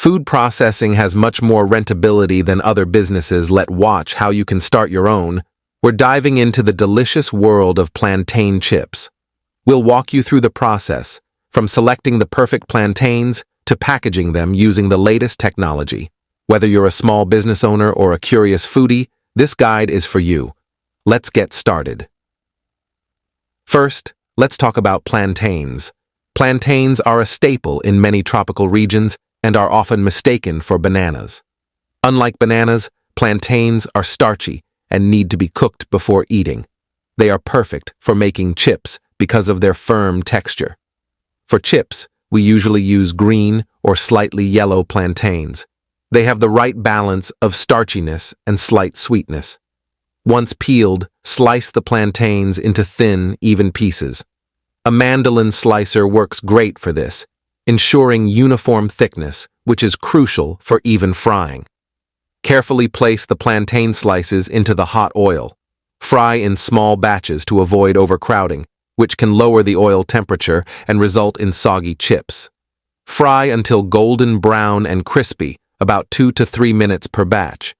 Food processing has much more rentability than other businesses. Let's watch how you can start your own. We're diving into the delicious world of plantain chips. We'll walk you through the process, from selecting the perfect plantains to packaging them using the latest technology. Whether you're a small business owner or a curious foodie, this guide is for you. Let's get started. First, let's talk about plantains. Plantains are a staple in many tropical regions and are often mistaken for bananas. Unlike bananas, plantains are starchy and need to be cooked before eating. They are perfect for making chips because of their firm texture. For chips, we usually use green or slightly yellow plantains. They have the right balance of starchiness and slight sweetness. Once peeled, slice the plantains into thin, even pieces. A mandolin slicer works great for this, ensuring uniform thickness, which is crucial for even frying. Carefully place the plantain slices into the hot oil. Fry in small batches to avoid overcrowding, which can lower the oil temperature and result in soggy chips. Fry until golden brown and crispy, about 2 to 3 minutes per batch.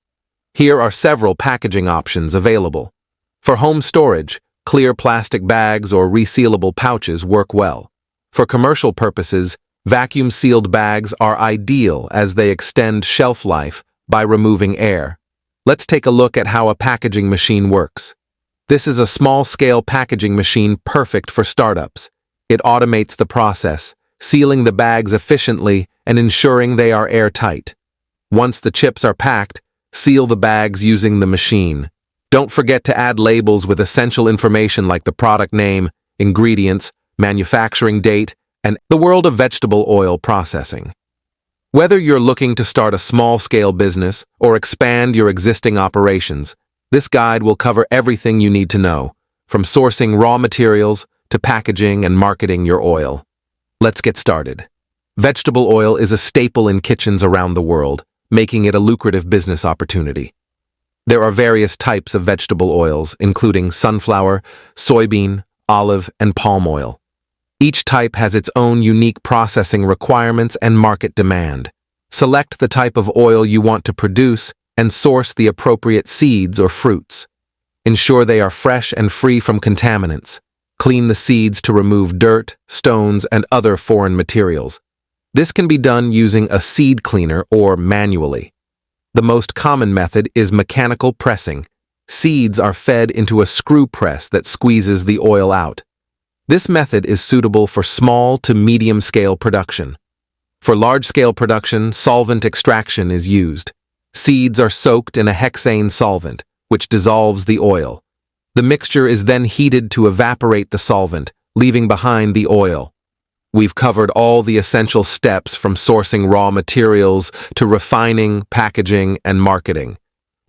Here are several packaging options available. For home storage, clear plastic bags or resealable pouches work well. For commercial purposes, vacuum-sealed bags are ideal as they extend shelf life by removing air. Let's take a look at how a packaging machine works. This is a small-scale packaging machine perfect for startups. It automates the process, sealing the bags efficiently and ensuring they are airtight. Once the chips are packed, seal the bags using the machine. Don't forget to add labels with essential information like the product name, ingredients, manufacturing date, and the world of vegetable oil processing. Whether you're looking to start a small-scale business or expand your existing operations, this guide will cover everything you need to know, from sourcing raw materials to packaging and marketing your oil. Let's get started. Vegetable oil is a staple in kitchens around the world, making it a lucrative business opportunity. There are various types of vegetable oils, including sunflower, soybean, olive, and palm oil. Each type has its own unique processing requirements and market demand. Select the type of oil you want to produce and source the appropriate seeds or fruits. Ensure they are fresh and free from contaminants. Clean the seeds to remove dirt, stones, and other foreign materials. This can be done using a seed cleaner or manually. The most common method is mechanical pressing. Seeds are fed into a screw press that squeezes the oil out. This method is suitable for small to medium-scale production. For large-scale production, solvent extraction is used. Seeds are soaked in a hexane solvent, which dissolves the oil. The mixture is then heated to evaporate the solvent, leaving behind the oil. We've covered all the essential steps from sourcing raw materials to refining, packaging, and marketing.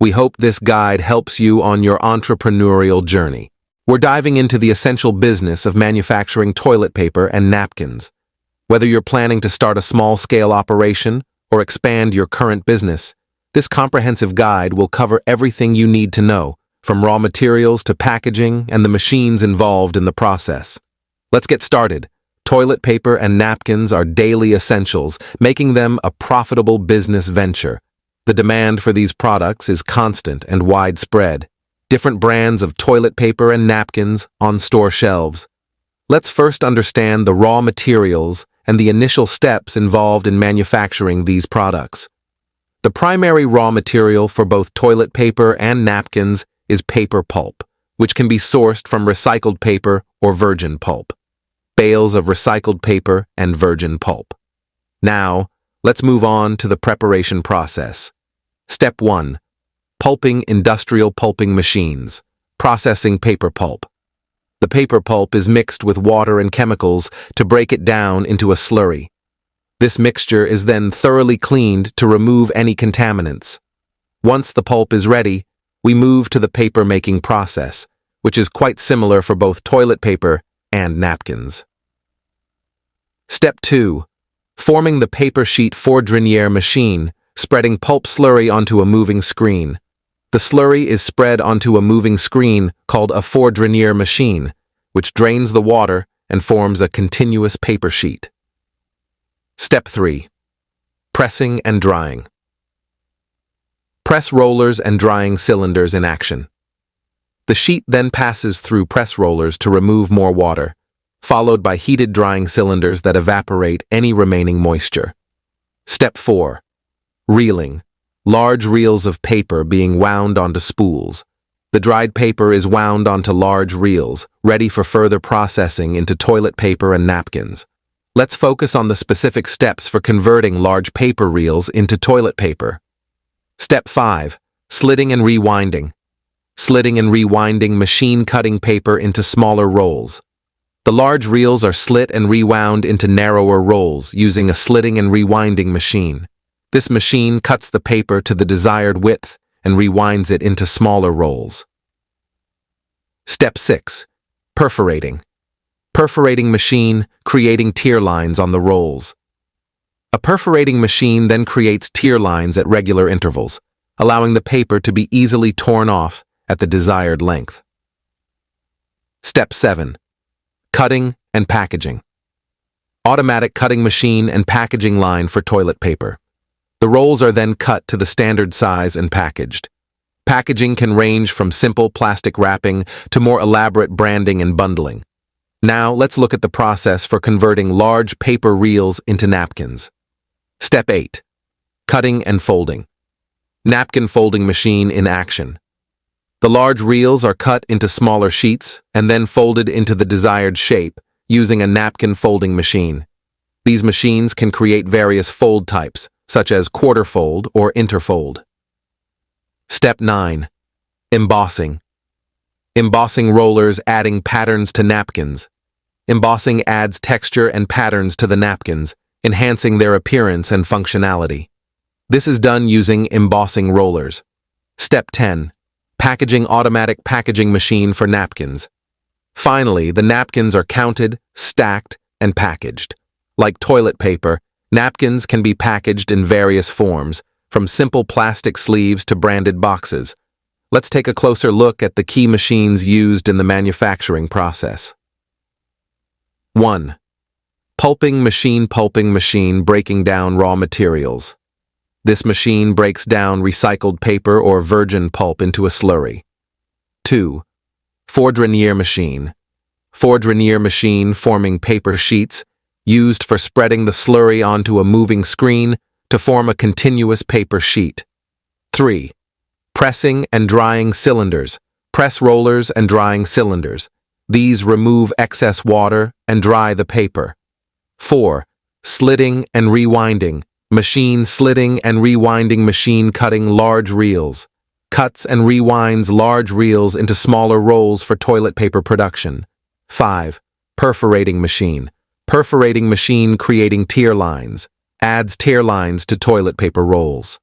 We hope this guide helps you on your entrepreneurial journey. We're diving into the essential business of manufacturing toilet paper and napkins. Whether you're planning to start a small-scale operation or expand your current business, this comprehensive guide will cover everything you need to know, from raw materials to packaging and the machines involved in the process. Let's get started. Toilet paper and napkins are daily essentials, making them a profitable business venture. The demand for these products is constant and widespread. Different brands of toilet paper and napkins on store shelves. Let's first understand the raw materials and the initial steps involved in manufacturing these products. The primary raw material for both toilet paper and napkins is paper pulp, which can be sourced from recycled paper or virgin pulp. Bales of recycled paper and virgin pulp. Now, let's move on to the preparation process. Step 1. Pulping industrial pulping machines. Processing paper pulp. The paper pulp is mixed with water and chemicals to break it down into a slurry. This mixture is then thoroughly cleaned to remove any contaminants. Once the pulp is ready, we move to the paper-making process, which is quite similar for both toilet paper and napkins. Step 2. Forming the paper sheet fourdrinière machine, spreading pulp slurry onto a moving screen. The slurry is spread onto a moving screen called a fourdrinière machine, which drains the water and forms a continuous paper sheet. Step 3. Pressing and drying. Press rollers and drying cylinders in action. The sheet then passes through press rollers to remove more water, followed by heated drying cylinders that evaporate any remaining moisture. Step 4. Reeling. Large reels of paper being wound onto spools. The dried paper is wound onto large reels, ready for further processing into toilet paper and napkins. Let's focus on the specific steps for converting large paper reels into toilet paper. Step 5. Slitting and rewinding. Slitting and rewinding machine cutting paper into smaller rolls. The large reels are slit and rewound into narrower rolls using a slitting and rewinding machine. This machine cuts the paper to the desired width and rewinds it into smaller rolls. Step 6. Perforating. Perforating machine creating tear lines on the rolls. A perforating machine then creates tear lines at regular intervals, allowing the paper to be easily torn off at the desired length. Step 7. Cutting and packaging. Automatic cutting machine and packaging line for toilet paper. The rolls are then cut to the standard size and packaged. Packaging can range from simple plastic wrapping to more elaborate branding and bundling. Now let's look at the process for converting large paper reels into napkins. Step 8. Cutting and folding. Napkin folding machine in action. The large reels are cut into smaller sheets and then folded into the desired shape using a napkin folding machine. These machines can create various fold types, such as quarter fold or interfold. Step 9. Embossing. Embossing rollers adding patterns to napkins. Embossing adds texture and patterns to the napkins, enhancing their appearance and functionality. This is done using embossing rollers. Step 10. Packaging automatic packaging machine for napkins. Finally, the napkins are counted, stacked, and packaged. Like toilet paper, napkins can be packaged in various forms, from simple plastic sleeves to branded boxes. Let's take a closer look at the key machines used in the manufacturing process. 1. Pulping machine breaking down raw materials. This machine breaks down recycled paper or virgin pulp into a slurry. 2. Fourdrinier machine. Fourdrinier machine forming paper sheets, used for spreading the slurry onto a moving screen to form a continuous paper sheet. 3. Pressing and drying cylinders. Press rollers and drying cylinders. These remove excess water and dry the paper. 4. Slitting and rewinding. Machine slitting and rewinding machine cutting large reels. Cuts and rewinds large reels into smaller rolls for toilet paper production. 5. Perforating machine. Perforating machine creating tear lines. Adds tear lines to toilet paper rolls.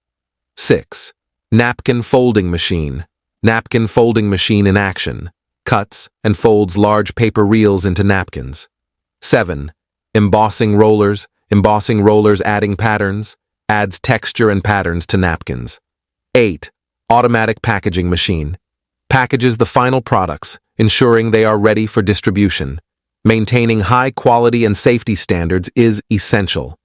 6. Napkin folding machine. Napkin folding machine in action. Cuts and folds large paper reels into napkins. 7. Embossing rollers. Embossing rollers adding patterns. Adds texture and patterns to napkins. 8. Automatic packaging machine. Packages the final products, ensuring they are ready for distribution. Maintaining high quality and safety standards is essential.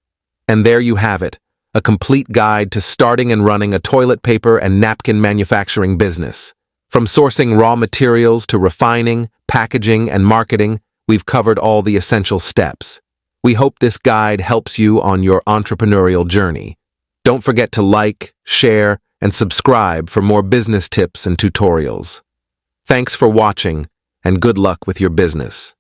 And there you have it, a complete guide to starting and running a toilet paper and napkin manufacturing business. From sourcing raw materials to refining, packaging, and marketing, we've covered all the essential steps. We hope this guide helps you on your entrepreneurial journey. Don't forget to like, share, and subscribe for more business tips and tutorials. Thanks for watching, and good luck with your business.